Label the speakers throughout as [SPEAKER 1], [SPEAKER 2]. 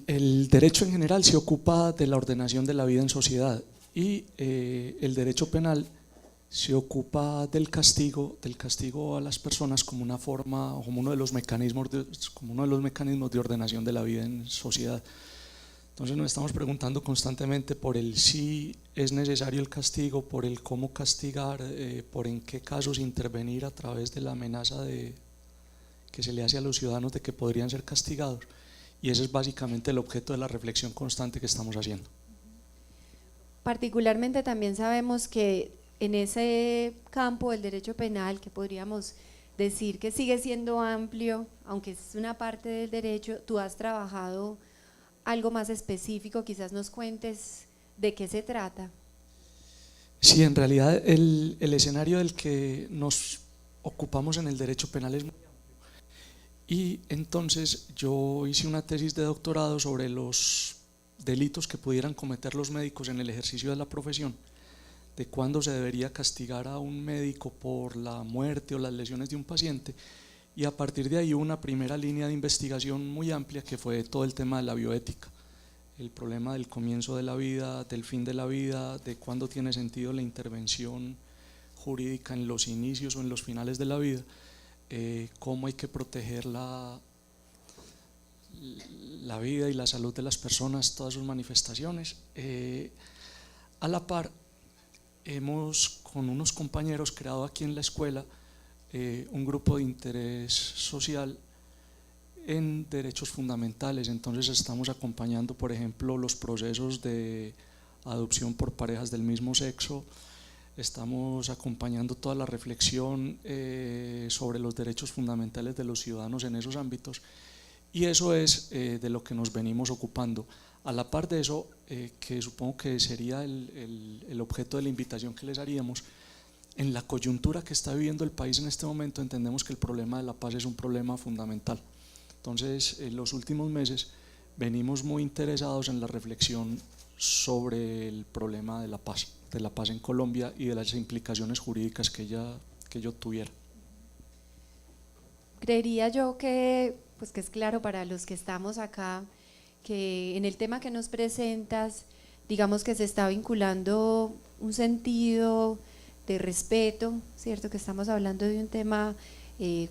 [SPEAKER 1] El derecho en general se ocupa de la ordenación de la vida en sociedad y el derecho penal se ocupa del castigo a las personas como una forma o como uno de los mecanismos de ordenación de la vida en sociedad. Entonces nos estamos preguntando constantemente por el si es necesario el castigo, por el cómo castigar, por en qué casos intervenir a través de la amenaza que se le hace a los ciudadanos de que podrían ser castigados. Y ese es básicamente el objeto de la reflexión constante que estamos haciendo.
[SPEAKER 2] Particularmente también sabemos que en ese campo del derecho penal, que podríamos decir que sigue siendo amplio, aunque es una parte del derecho, tú has trabajado algo más específico, quizás nos cuentes de qué se trata.
[SPEAKER 1] Sí, en realidad el escenario del que nos ocupamos en el derecho penal es muy amplio. Y entonces yo hice una tesis de doctorado sobre los delitos que pudieran cometer los médicos en el ejercicio de la profesión, de cuándo se debería castigar a un médico por la muerte o las lesiones de un paciente, y a partir de ahí hubo una primera línea de investigación muy amplia que fue todo el tema de la bioética, el problema del comienzo de la vida, del fin de la vida, de cuándo tiene sentido la intervención jurídica en los inicios o en los finales de la vida, cómo hay que proteger la vida y la salud de las personas, todas sus manifestaciones. A la par, hemos con unos compañeros creado aquí en la escuela un grupo de interés social en derechos fundamentales. Entonces estamos acompañando, por ejemplo, los procesos de adopción por parejas del mismo sexo, estamos acompañando toda la reflexión sobre los derechos fundamentales de los ciudadanos en esos ámbitos, y eso es de lo que nos venimos ocupando. A la par de eso, que supongo que sería el objeto de la invitación que les haríamos, en la coyuntura que está viviendo el país en este momento, entendemos que el problema de la paz es un problema fundamental. Entonces, en los últimos meses venimos muy interesados en la reflexión sobre el problema de la paz en Colombia y de las implicaciones jurídicas que ello tuviera.
[SPEAKER 2] Creería yo que es claro para los que estamos acá que en el tema que nos presentas, digamos que se está vinculando un sentido de respeto, ¿cierto? Que estamos hablando de un tema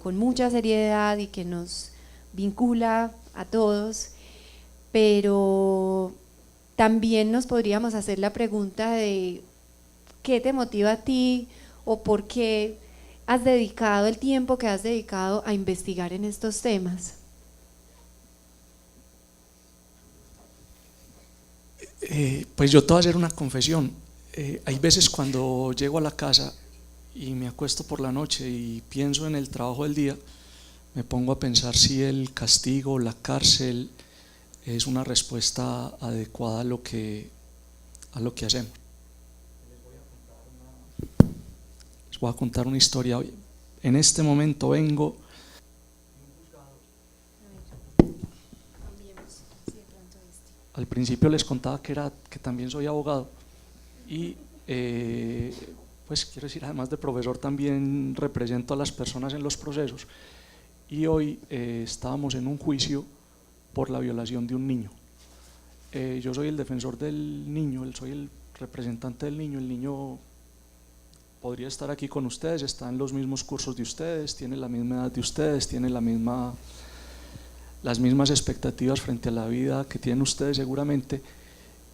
[SPEAKER 2] con mucha seriedad y que nos vincula a todos, pero también nos podríamos hacer la pregunta de ¿qué te motiva a ti o por qué has dedicado el tiempo que has dedicado a investigar en estos temas?
[SPEAKER 1] Pues yo te voy a hacer una confesión. Hay veces cuando llego a la casa y me acuesto por la noche y pienso en el trabajo del día, me pongo a pensar si el castigo, la cárcel es una respuesta adecuada a lo que hacemos. Les voy a contar una historia. En este momento vengo. Al principio les contaba que también soy abogado y pues quiero decir, además de profesor, también represento a las personas en los procesos, y hoy estábamos en un juicio por la violación de un niño. Yo soy el defensor del niño, soy el representante del niño. El niño podría estar aquí con ustedes, está en los mismos cursos de ustedes, tiene la misma edad de ustedes, tiene las mismas expectativas frente a la vida que tienen ustedes seguramente,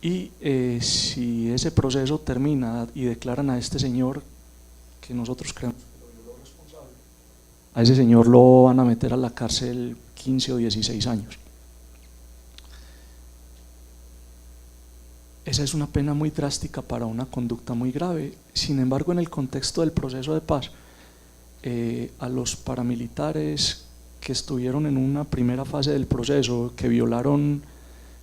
[SPEAKER 1] y si ese proceso termina y declaran a este señor, que nosotros creemos que lo violó responsable, a ese señor lo van a meter a la cárcel 15 o 16 años. Esa es una pena muy drástica para una conducta muy grave. Sin embargo, en el contexto del proceso de paz, a los paramilitares que estuvieron en una primera fase del proceso, que violaron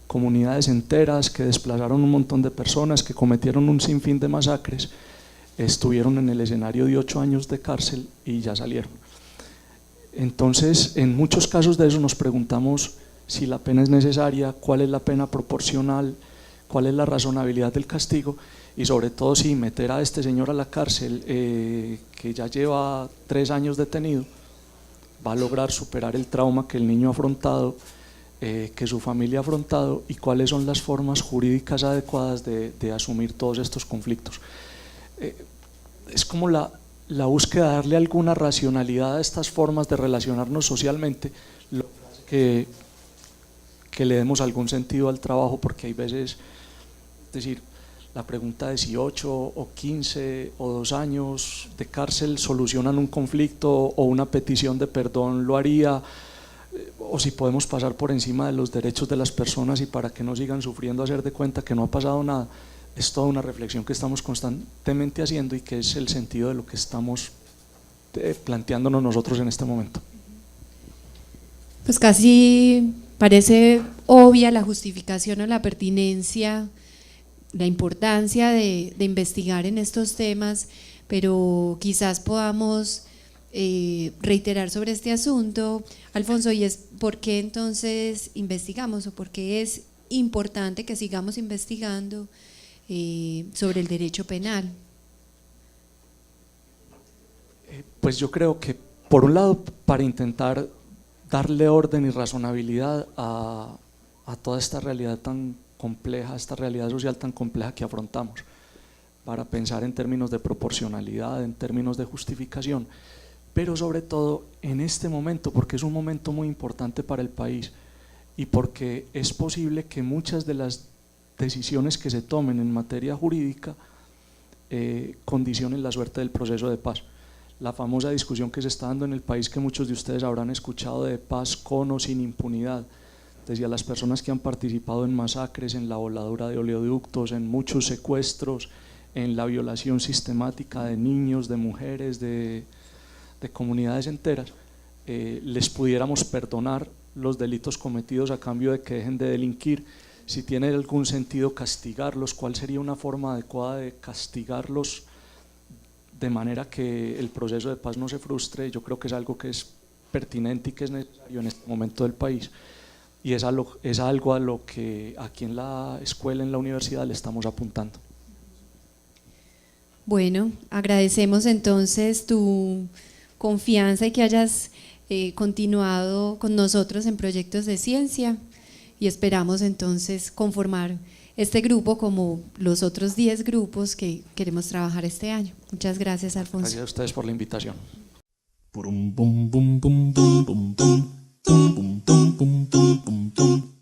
[SPEAKER 1] comunidades enteras, que desplazaron un montón de personas, que cometieron un sinfín de masacres, estuvieron en el escenario de 8 años de cárcel y ya salieron. Entonces, en muchos casos de eso nos preguntamos si la pena es necesaria, cuál es la pena proporcional, cuál es la razonabilidad del castigo, y sobre todo si meter a este señor a la cárcel, que ya lleva 3 años detenido, va a lograr superar el trauma que el niño ha afrontado, que su familia ha afrontado, y cuáles son las formas jurídicas adecuadas de asumir todos estos conflictos. Es como la búsqueda de darle alguna racionalidad a estas formas de relacionarnos socialmente, lo que le demos algún sentido al trabajo, porque hay veces, es decir, la pregunta de si 8 o 15 o 2 años de cárcel solucionan un conflicto o una petición de perdón lo haría, o si podemos pasar por encima de los derechos de las personas y para que no sigan sufriendo hacer de cuenta que no ha pasado nada. Es toda una reflexión que estamos constantemente haciendo y que es el sentido de lo que estamos planteándonos nosotros en este momento.
[SPEAKER 2] Pues casi parece obvia la justificación o la pertinencia, la importancia de investigar en estos temas, pero quizás podamos reiterar sobre este asunto, Alfonso, y es por qué entonces investigamos o por qué es importante que sigamos investigando sobre el derecho penal.
[SPEAKER 1] Pues yo creo que por un lado para intentar darle orden y razonabilidad a toda esta realidad tan compleja, esta realidad social tan compleja que afrontamos, para pensar en términos de proporcionalidad, en términos de justificación, pero sobre todo en este momento, porque es un momento muy importante para el país y porque es posible que muchas de las decisiones que se tomen en materia jurídica condicionen la suerte del proceso de paz. La famosa discusión que se está dando en el país, que muchos de ustedes habrán escuchado, de paz con o sin impunidad, decía, las personas que han participado en masacres, en la voladura de oleoductos, en muchos secuestros, en la violación sistemática de niños, de mujeres, de comunidades enteras, les pudiéramos perdonar los delitos cometidos a cambio de que dejen de delinquir. Si tiene algún sentido castigarlos, ¿cuál sería una forma adecuada de castigarlos de manera que el proceso de paz no se frustre? Yo creo que es algo que es pertinente y que es necesario en este momento del país, y es algo a lo que aquí en la escuela, en la universidad, le estamos apuntando.
[SPEAKER 2] Bueno, agradecemos entonces tu confianza y que hayas continuado con nosotros en proyectos de ciencia, y esperamos entonces conformar este grupo como los otros 10 grupos que queremos trabajar este año. Muchas gracias, Alfonso.
[SPEAKER 1] Gracias a ustedes por la invitación.
[SPEAKER 3] Bum bum bum bum bum bum bum bum bum bum bum bum bum.